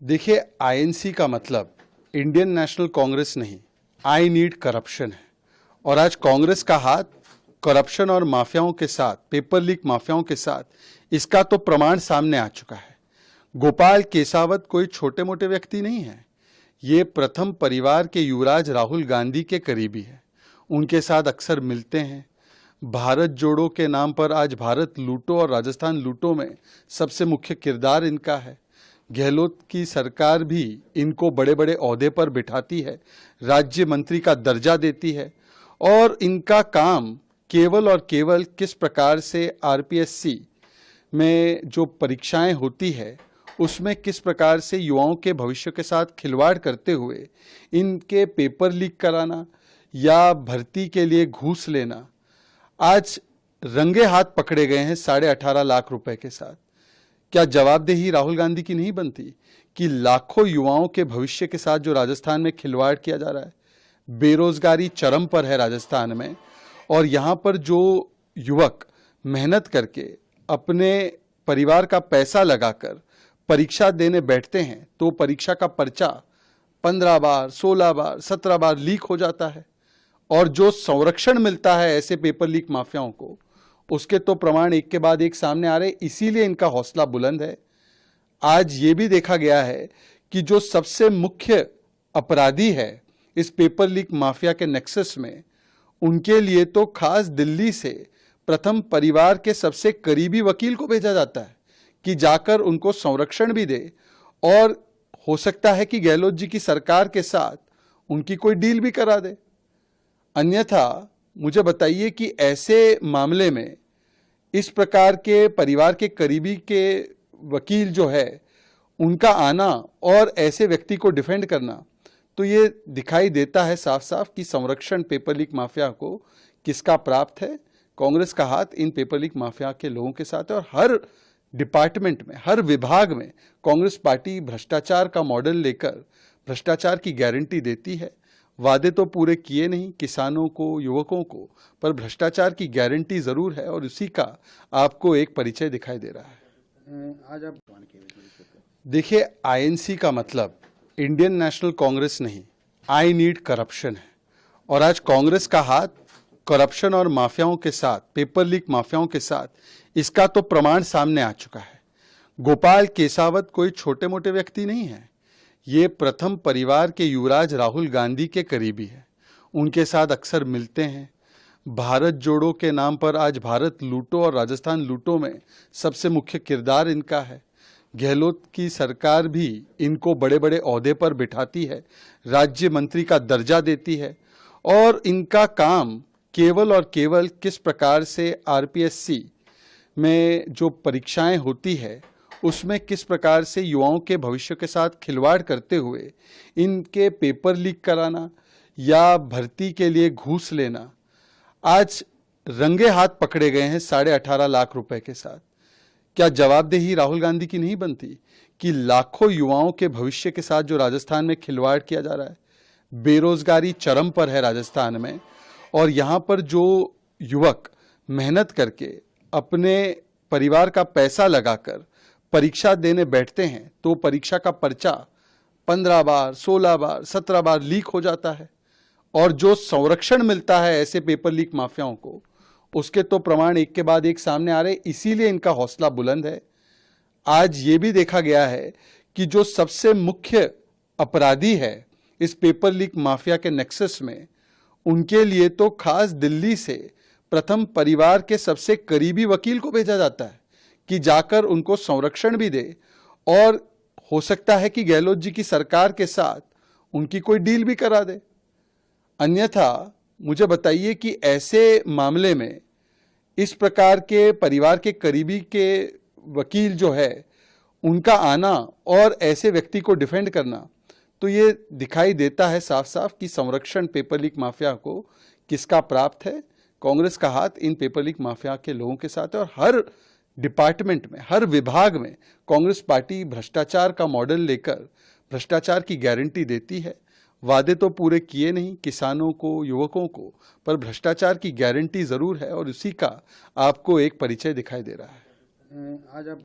देखिए, आईएनसी का मतलब इंडियन नेशनल कांग्रेस नहीं, आई नीड करप्शन है। और आज कांग्रेस का हाथ करप्शन और माफियाओं के साथ, पेपर लीक माफियाओं के साथ, इसका तो प्रमाण सामने आ चुका है। गोपाल केसावत कोई छोटे मोटे व्यक्ति नहीं है। ये प्रथम परिवार के युवराज राहुल गांधी के करीबी है। उनके साथ अक्सर मिलते हैं। भारत जोड़ो के नाम पर आज भारत लूटो और राजस्थान लूटो में सबसे मुख्य किरदार इनका है। गहलोत की सरकार भी इनको बड़े बड़े ओहदे पर बिठाती है, राज्य मंत्री का दर्जा देती है। और इनका काम केवल और केवल किस प्रकार से आरपीएससी में जो परीक्षाएं होती है उसमें किस प्रकार से युवाओं के भविष्य के साथ खिलवाड़ करते हुए इनके पेपर लीक कराना या भर्ती के लिए घूस लेना। आज रंगे हाथ पकड़े गए हैं 18.5 लाख रुपए के साथ। क्या जवाबदेही राहुल गांधी की नहीं बनती कि लाखों युवाओं के भविष्य के साथ जो राजस्थान में खिलवाड़ किया जा रहा है? बेरोजगारी चरम पर है राजस्थान में, और यहाँ पर जो युवक मेहनत करके अपने परिवार का पैसा लगाकर परीक्षा देने बैठते हैं तो परीक्षा का पर्चा 15 बार, 16 बार, 17 बार लीक हो जाता है। और जो संरक्षण मिलता है ऐसे पेपर लीक माफियाओं को, उसके तो प्रमाण एक के बाद एक सामने आ रहे। इसीलिए इनका हौसला बुलंद है। आज ये भी देखा गया है कि जो सबसे मुख्य अपराधी है इस पेपर लीक माफिया के नेक्सस में, उनके लिए तो खास दिल्ली से प्रथम परिवार के सबसे करीबी वकील को भेजा जाता है कि जाकर उनको संरक्षण भी दे। और हो सकता है कि गहलोत जी की सरकार के साथ उनकी कोई डील भी करा दे। अन्यथा मुझे बताइए कि ऐसे मामले में इस प्रकार के परिवार के करीबी के वकील जो है उनका आना और ऐसे व्यक्ति को डिफेंड करना, तो ये दिखाई देता है साफ साफ कि संरक्षण पेपर लीक माफिया को किसका प्राप्त है। कांग्रेस का हाथ इन पेपर लीक माफिया के लोगों के साथ है। और हर डिपार्टमेंट में, हर विभाग में कांग्रेस पार्टी भ्रष्टाचार का मॉडल लेकर भ्रष्टाचार की गारंटी देती है। वादे तो पूरे किए नहीं किसानों को, युवकों को, पर भ्रष्टाचार की गारंटी जरूर है। और उसी का आपको एक परिचय दिखाई दे रहा है। आज आप देखिए, आईएनसी का मतलब इंडियन नेशनल कांग्रेस नहीं, आई नीड करप्शन है। और आज कांग्रेस का हाथ करप्शन और माफियाओं के साथ, पेपर लीक माफियाओं के साथ, इसका तो प्रमाण सामने आ चुका है। गोपाल केसावत कोई छोटे मोटे व्यक्ति नहीं है। ये प्रथम परिवार के युवराज राहुल गांधी के करीबी है। उनके साथ अक्सर मिलते हैं। भारत जोड़ो के नाम पर आज भारत लूटो और राजस्थान लूटो में सबसे मुख्य किरदार इनका है। गहलोत की सरकार भी इनको बड़े बड़े ओहदे पर बिठाती है, राज्य मंत्री का दर्जा देती है। और इनका काम केवल और केवल किस प्रकार से आरपीएससी में जो परीक्षाएं होती है उसमें किस प्रकार से युवाओं के भविष्य के साथ खिलवाड़ करते हुए इनके पेपर लीक कराना या भर्ती के लिए घूस लेना। आज रंगे हाथ पकड़े गए हैं 18.5 लाख रुपए के साथ। क्या जवाबदेही राहुल गांधी की नहीं बनती कि लाखों युवाओं के भविष्य के साथ जो राजस्थान में खिलवाड़ किया जा रहा है? बेरोजगारी चरम पर है राजस्थान में, और यहाँ पर जो युवक मेहनत करके अपने परिवार का पैसा लगाकर परीक्षा देने बैठते हैं तो परीक्षा का पर्चा 15 बार, 16 बार, 17 बार लीक हो जाता है। और जो संरक्षण मिलता है ऐसे पेपर लीक माफियाओं को, उसके तो प्रमाण एक के बाद एक सामने आ रहे। इसीलिए इनका हौसला बुलंद है। आज ये भी देखा गया है कि जो सबसे मुख्य अपराधी है इस पेपर लीक माफिया के नेक्सस में, उनके लिए तो खास दिल्ली से प्रथम परिवार के सबसे करीबी वकील को भेजा जाता है कि जाकर उनको संरक्षण भी दे। और हो सकता है कि गहलोत जी की सरकार के साथ उनकी कोई डील भी करा दे। अन्यथा मुझे बताइए कि ऐसे मामले में इस प्रकार के परिवार के करीबी के वकील जो है उनका आना और ऐसे व्यक्ति को डिफेंड करना, तो ये दिखाई देता है साफ साफ कि संरक्षण पेपर लीक माफिया को किसका प्राप्त है। कांग्रेस का हाथ इन पेपर लीक माफिया के लोगों के साथ है। और हर डिपार्टमेंट में, हर विभाग में कांग्रेस पार्टी भ्रष्टाचार का मॉडल लेकर भ्रष्टाचार की गारंटी देती है। वादे तो पूरे किए नहीं किसानों को, युवकों को, पर भ्रष्टाचार की गारंटी जरूर है। और उसी का आपको एक परिचय दिखाई दे रहा है। आज आप